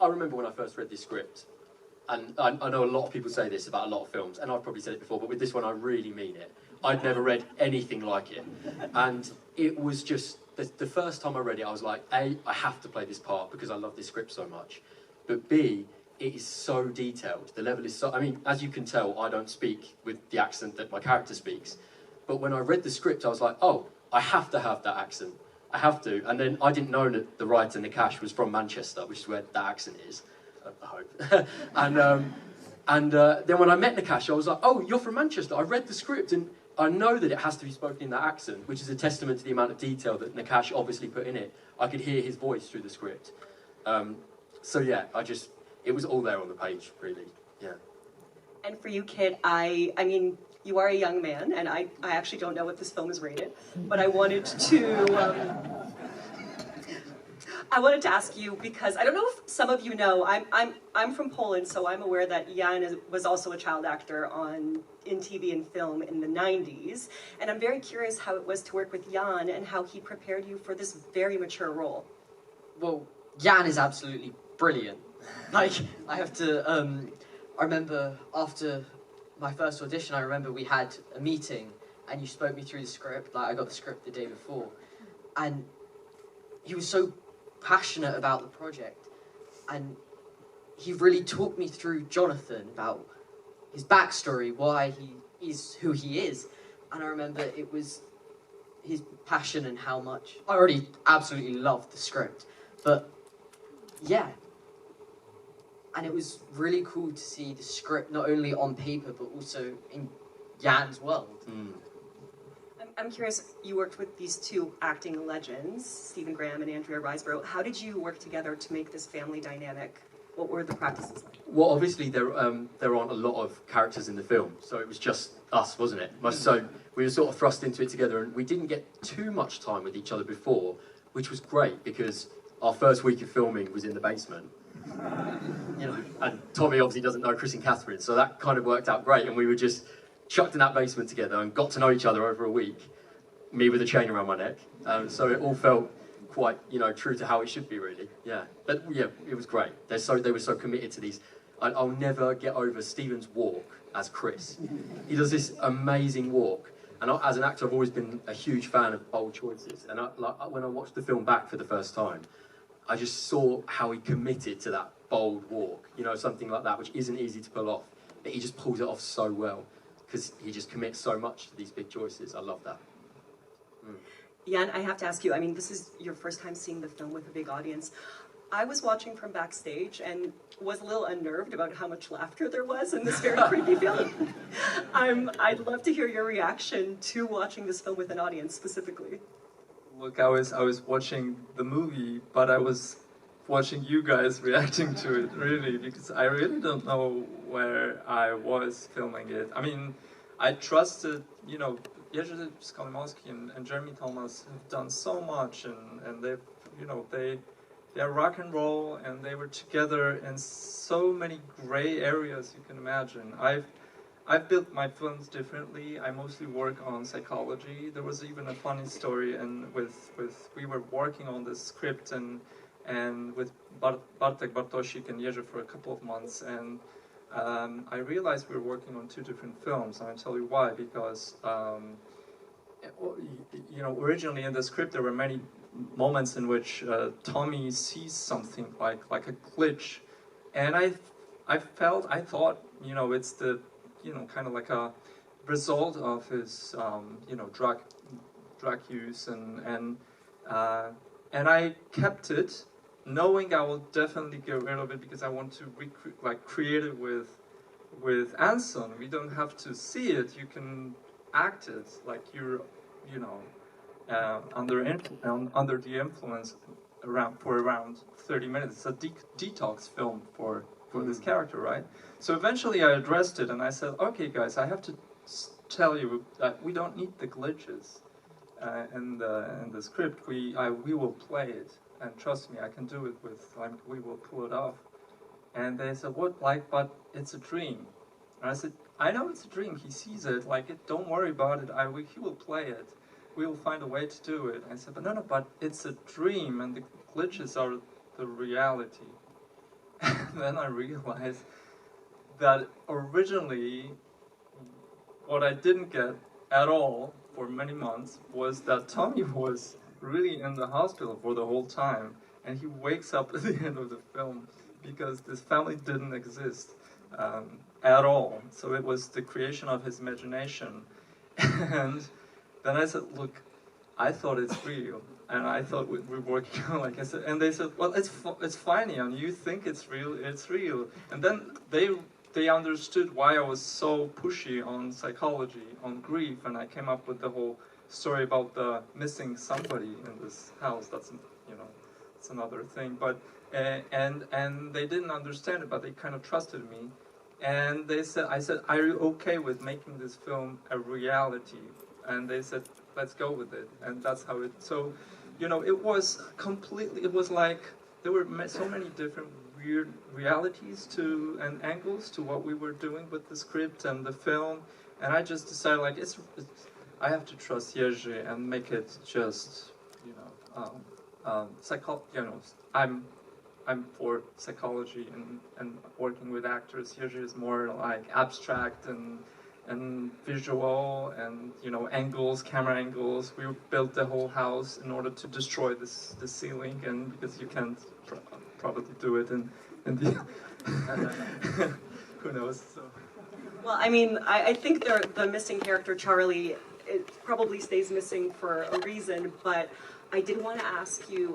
I remember when I first read this script, and I know a lot of people say this about a lot of films, and I've probably said it before, but with this one I really mean it. I'd never read anything like it, and it was just, the first time I read it I was like, A, I have to play this part because I love this script so much, but B, it is so detailed, the level is so, I mean, as you can tell, I don't speak with the accent that my character speaks, but when I read the script I was like, oh, I have to have that accent, I have to, and then I didn't know that the writer Nakash was from Manchester, which is where that accent is, I hope, and then when I met Nakash I was like, oh, you're from Manchester, I read the script and I know that it has to be spoken in that accent, which is a testament to the amount of detail that Nakash obviously put in it. I could hear his voice through the script. So yeah, it was all there on the page, really, yeah. And for you, Kit, I mean, you are a young man, and I actually don't know what this film is rated, but I wanted to ask you, because I don't know if some of you know, I'm from Poland, so I'm aware that Jan was also a child actor in TV and film in the 90s, and I'm very curious how it was to work with Jan and how he prepared you for this very mature role. Well, Jan is absolutely brilliant. Like, I have to, I remember after my first audition, I remember we had a meeting and you spoke me through the script, like I got the script the day before, and he was so passionate about the project, and he really talked me through Jonathan, about his backstory, why he is who he is, and I remember it was his passion and how much I already absolutely loved the script, but yeah, and it was really cool to see the script not only on paper but also in Jan's world. I'm curious, you worked with these two acting legends, Stephen Graham and Andrea Riseborough. How did you work together to make this family dynamic? What were the practices like? Well, obviously there aren't a lot of characters in the film, so it was just us, wasn't it? So we were sort of thrust into it together, and we didn't get too much time with each other before, which was great because our first week of filming was in the basement. You know, and Tommy obviously doesn't know Chris and Catherine, so that kind of worked out great, and we were just chucked in that basement together and got to know each other over a week, me with a chain around my neck, so it all felt quite, you know, true to how it should be, really. Yeah, but yeah, it was great. They were so committed to these. I'll never get over Stephen's walk as Chris. He does this amazing walk, and as an actor I've always been a huge fan of bold choices, and when I watched the film back for the first time, I just saw how he committed to that bold walk, you know, something like that, which isn't easy to pull off, but he just pulls it off so well, because he just commits so much to these big choices. I love that. Jan, I have to ask you, I mean, this is your first time seeing the film with a big audience. I was watching from backstage and was a little unnerved about how much laughter there was in this very creepy film. I'd love to hear your reaction to watching this film with an audience specifically. Look, I was watching the movie, but I was watching you guys reacting to it, really, because I really don't know where I was filming it. I mean, I trusted, you know, Jerzy Skolimowski and Jeremy Thomas have done so much, and they've, you know, they're rock and roll, and they were together in so many gray areas you can imagine. I've built my films differently. I mostly work on psychology. There was even a funny story, and we were working on this script and with Bartek Bartosik and Jerzy for a couple of months, and I realized we were working on two different films, and I'll tell you why. Because you know, originally in the script there were many moments in which Tommy sees something like a glitch, and I thought, you know, it's the, you know, kind of like a result of his you know, drug use, and I kept it, knowing I will definitely get rid of it because I want to create it with Anson. We don't have to see it. You can act it like you're, you know, under the influence for around 30 minutes. It's a detox film for this character, right? So eventually I addressed it and I said, okay guys, I have to tell you that we don't need the glitches in the script. We will play it, and trust me, I can do it we will pull it off. And they said, what, like, but it's a dream. And I said, I know it's a dream, he sees it, don't worry about it, he will play it. We will find a way to do it. I said, but no, but it's a dream, and the glitches are the reality. And then I realized that originally what I didn't get at all for many months was that Tommy was really in the hospital for the whole time, and he wakes up at the end of the film because this family didn't exist at all. So it was the creation of his imagination. And then I said, look, I thought it's real, and I thought we're working on, like I said, and they said, well, it's fine, Ian, you think it's real. And then they understood why I was so pushy on psychology, on grief, and I came up with the whole story about the missing somebody in this house. That's, you know, it's another thing. But and they didn't understand it, but they kind of trusted me. And I said, are you okay with making this film a reality? And they said, let's go with it. And that's how it. So, you know, it was completely. It was like there were so many different weird realities to and angles to what we were doing with the script and the film, and I just decided like I have to trust Jerzy and make it just, you know, you know, I'm for psychology and working with actors. Jerzy is more like abstract and visual and, you know, angles, camera angles. We built the whole house in order to destroy the ceiling, and because you can't probably do it in the who knows. So. Well, I mean, I think the missing character Charlie, it probably stays missing for a reason, but I did want to ask you